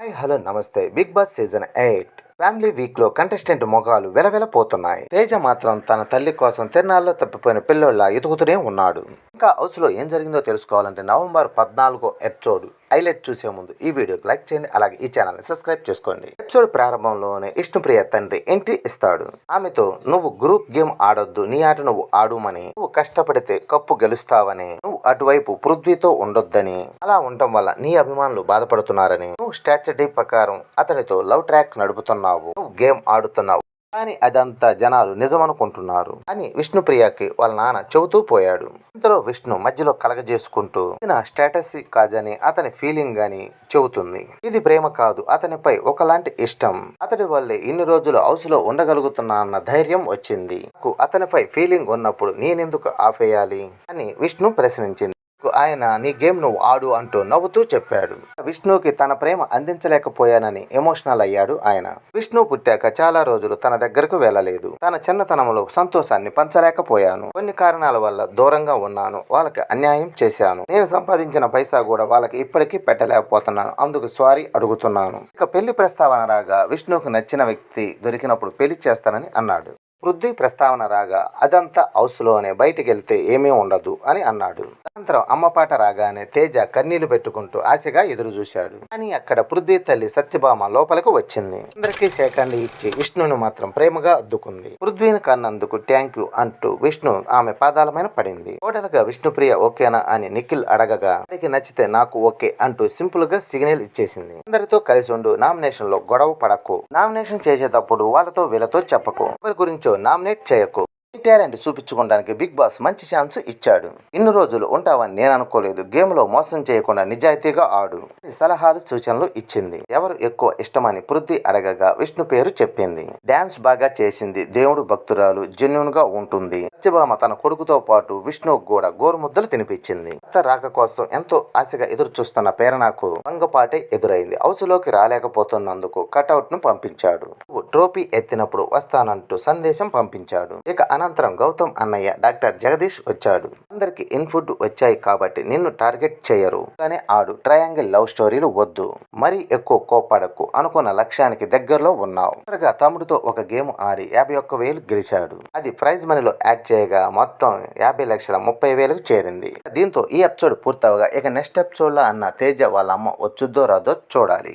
Hi hello నమస్తే. Big boss season 8 family week లో contestant మొగాలు వెలవెలపోతున్నాయి. తేజ మాత్రం తన తల్లి కోసం తిరునాళ్ళలో తప్పిపోయిన పిల్లోళ్ళ ఎతుకుతూనే ఉన్నాడు. ఇంకా హౌస్ లో ఏం జరిగిందో తెలుసుకోవాలంటే నవంబర్ 14 ఎపిసోడ్ హైలైట్ చూసే ముందు ఈ వీడియోకి లైక్ చేయండి, అలాగే ఈ ఛానల్ ని సబ్స్క్రైబ్ చేసుకోండి. ఎపిసోడ్ ప్రారంభంలోనే విష్ణుప్రియ తండ్రి ఎంట్రీ ఇస్తాడు. ఆమెతో నువ్వు గ్రూప్ గేమ్ ఆడొద్దు, నీ ఆట నువ్వు ఆడుమని, నువ్వు కష్టపడితే కప్పు గెలుస్తావని, నువ్వు అటువైపు పృథ్వీతో ఉండొద్దని, అలా ఉండటం వల్ల నీ అభిమానులు బాధపడుతున్నారని, నువ్వు స్ట్రాటజీ ప్రకారం అతనితో లవ్ ట్రాక్ నడుపుతున్నావు, నువ్వు గేమ్ ఆడుతున్నావు, కానీ అదంతా జనాలు నిజమనుకుంటున్నారు అని విష్ణుప్రియకి వాళ్ళ నాన్న చెబుతూ పోయాడు. ఇంతలో విష్ణు మధ్యలో కలగజేసుకుంటూ నా స్టేటస్ కాదని అతని ఫీలింగ్ అని చెబుతుంది. ఇది ప్రేమ కాదు, అతనిపై ఒకలాంటి ఇష్టం, అతడి వల్లే ఇన్ని రోజులు హౌస్ లో ఉండగలుగుతున్నా అన్న ధైర్యం వచ్చింది. నాకు అతనిపై ఫీలింగ్ ఉన్నప్పుడు నేనెందుకు ఆపేయాలి అని విష్ణు ప్రశ్నించింది. ఆయన నీ గేమ్ నువ్వు ఆడు అంటూ నవ్వుతూ చెప్పాడు. విష్ణుకి తన ప్రేమ అందించలేకపోయానని ఎమోషనల్ అయ్యాడు ఆయన. విష్ణు పుట్టాక చాలా రోజులు తన దగ్గరకు వెళ్ళలేదు. తన చిన్నతనంలో సంతోషాన్ని పంచలేకపోయాను. కొన్ని కారణాల వల్ల దూరంగా ఉన్నాను. వాళ్ళకి అన్యాయం చేశాను. నేను సంపాదించిన పైసా కూడా వాళ్ళకి ఇప్పటికీ పెట్టలేకపోతున్నాను. అందుకు సారీ అడుగుతున్నాను. ఇక పెళ్లి ప్రస్తావన రాగా విష్ణుకు నచ్చిన వ్యక్తి దొరికినప్పుడు పెళ్లి చేస్తానని అన్నాడు. పృథ్వీ ప్రస్తావన రాగా అదంతా హౌస్లోనే, బయటికి వెళ్తే ఏమీ ఉండదు అని అన్నాడు. అనంతరం అమ్మపాట రాగానే తేజ కన్నీళ్లు పెట్టుకుంటూ ఆశగా ఎదురు చూశాడు. కానీ అక్కడ పృథ్వీ తల్లి సత్యభామ లోపలికి వచ్చింది. అందరికీ సేకండి ఇచ్చి విష్ణుని మాత్రం ప్రేమగా అద్దుకుంది. పృథ్వీని కన్నందుకు థ్యాంక్ యూ అంటూ విష్ణు ఆమె పాదాలమైన పడింది. టోటల్గా విష్ణుప్రియ ఓకేనా అని నిఖిల్ అడగగా వారికి నచ్చితే నాకు ఓకే అంటూ సింపుల్ గా సిగ్నల్ ఇచ్చేసింది. అందరితో కలిసి ఉండు, నామినేషన్ లో గొడవ పడకు, నామినేషన్ చేసేటప్పుడు వాళ్ళతో వీళ్ళతో చెప్పకు, ఎవరి గురించో నామినేట్ చేయకు, టాలెంట్ చూపించుకోవడానికి బిగ్ బాస్ మంచి ఛాన్స్ ఇచ్చాడు. ఇన్ని రోజులు ఉంటావని నేను అనుకోలేదు. గేమ్ లో మోసం చేయకుండా నిజాయితీగా ఆడు, సలహాలు సూచనలు ఇచ్చింది. ఎవరు ఎక్కువ ఇష్టమని పృథ్వీ అడగగా విష్ణు పేరు చెప్పింది. డాన్స్ బాగా చేసింది, దేవుడు భక్తురాలు, జెన్యున్ గా ఉంటుంది. సత్యభామ తన కొడుకుతో పాటు విష్ణు కూడా గోరుముద్దలు తినిపించింది. భర్త రాక కోసం ఎంతో ఆశగా ఎదురు చూస్తున్న ప్రేరణకు భంగపాటే ఎదురైంది. హౌస్ లోకి రాలేకపోతున్నందుకు కటౌట్ ను పంపించాడు. ట్రోఫీ ఎత్తినప్పుడు వస్తానంటూ సందేశం పంపించాడు. ఇక అనంతరం గౌతమ్ అన్నయ్య డాక్టర్ జగదీష్ వచ్చాడు. అందరికి ఇన్పుట్ వచ్చాయి కాబట్టి నిన్ను టార్గెట్ చేయరు, కానీ ఆడు, ట్రయాంగిల్ లవ్ స్టోరీలు వద్దు, మరీ ఎక్కువ కోప్పడకు, అనుకున్న లక్ష్యానికి దగ్గరలో ఉన్నావు. త్వరగా తమ్ముడితో ఒక గేమ్ ఆడి 51,000 గెలిచాడు. అది ప్రైజ్ మనీలో యాడ్ చేయగా మొత్తం 50,30,000 చేరింది. దీంతో ఈ ఎపిసోడ్ పూర్తవగా ఇక నెక్స్ట్ ఎపిసోడ్ లో అన్న తేజ వాళ్ళ అమ్మ వచ్చుద్దో రాదో చూడాలి.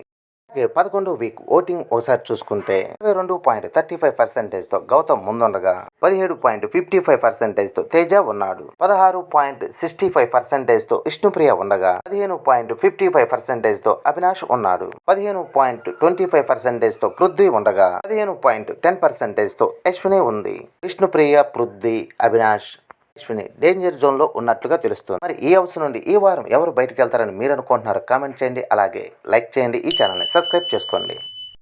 11వ వీక్ ఓటింగ్ ఓసారి చూసుకుంటే 22.35% తో గౌతమ్ ముందుండగా 17.55% తో తేజ ఉన్నాడు. 16.65% తో విష్ణుప్రియ ఉండగా 15.55% తో అవినాష్ ఉన్నాడు. 15.25% తో పృథ్వీ ఉండగా 15.10% తో అశ్విని ఉంది. విష్ణుప్రియ, పృథ్వీ, అవినాష్, అశ్విని డేంజర్ జోన్ లో ఉన్నట్లుగా తెలుస్తుంది. మరి ఈ హౌస్ నుండి ఈ వారం ఎవరు బయటకు వెళ్తారని మీరు అనుకుంటున్నారో కామెంట్ చేయండి, అలాగే లైక్ చేయండి, ఈ ఛానల్ ని సబ్స్క్రైబ్ చేసుకోండి.